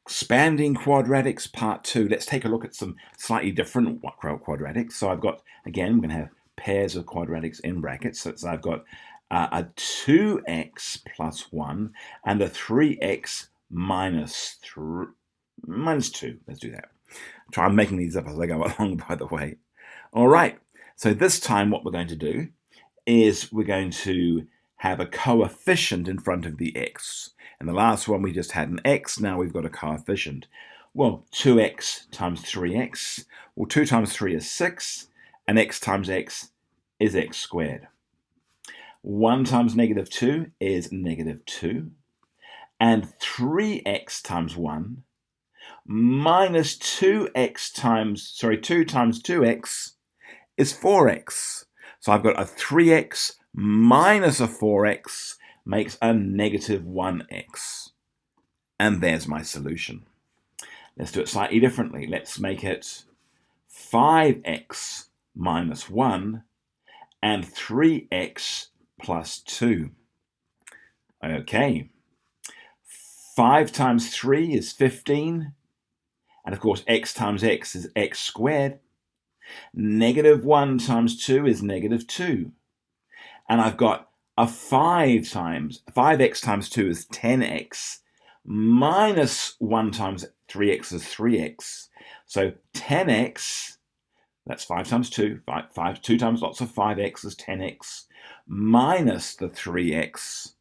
Expanding quadratics part 2. Let's take a look at some slightly different quadratics. So I've got, again, I'm going to have pairs of quadratics in brackets. So I've got a 2x plus 1 and a 3x minus 2. Let's do that. I'm making these up as I go along, by the way. All right. So this time what we're going to do is we're going to have a coefficient in front of the x. And the last one we just had an x, now we've got a coefficient. Well, 2x times 3x, well 2 times 3 is 6, and x times x is x squared. 1 times negative 2 is negative 2, and 3x times 1 minus 2 times 2x is 4x. So I've got a 3x minus a 4x makes a negative 1x. And there's my solution. Let's do it slightly differently. Let's make it 5x minus 1 and 3x plus 2. Okay. 5 times 3 is 15. And of course, x times x is x squared. Negative 1 times 2 is negative 2. And I've got a 5x times 2 is 10x, minus 1 times 3x is 3x. So 10x, that's 5 times 2, 2 times lots of 5x is 10x, minus the 3x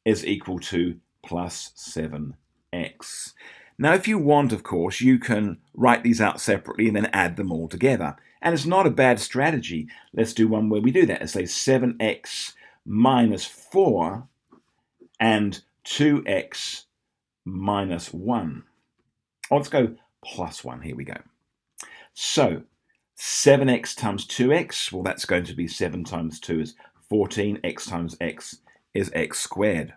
is equal to plus 7x. Now, if you want, of course, you can write these out separately and then add them all together. And it's not a bad strategy. Let's do one where we do that. Let's say 7x minus 4 and 2x minus 1. Oh, let's go plus 1. Here we go. So 7x times 2x, well, that's going to be 7 times 2 is 14. X times x is x squared.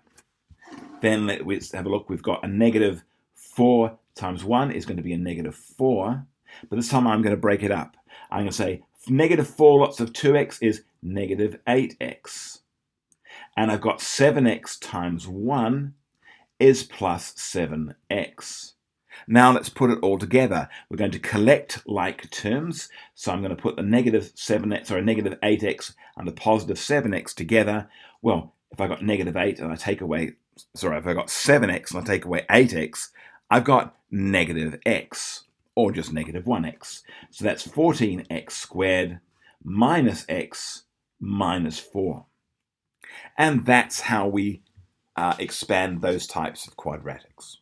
Then let's have a look. We've got a negative 4 times 1 is going to be a negative 4. But this time I'm going to break it up. I'm going to say negative 4 lots of 2x is negative 8x. And I've got 7x times 1 is plus 7x. Now let's put it all together. We're going to collect like terms. So I'm going to put the negative 8x and the positive 7x together. Well, if I got negative 8 and I take away, if I got 7x and I take away 8x, I've got negative x, or just negative 1x. So that's 14x squared minus x minus 4. And that's how we expand those types of quadratics.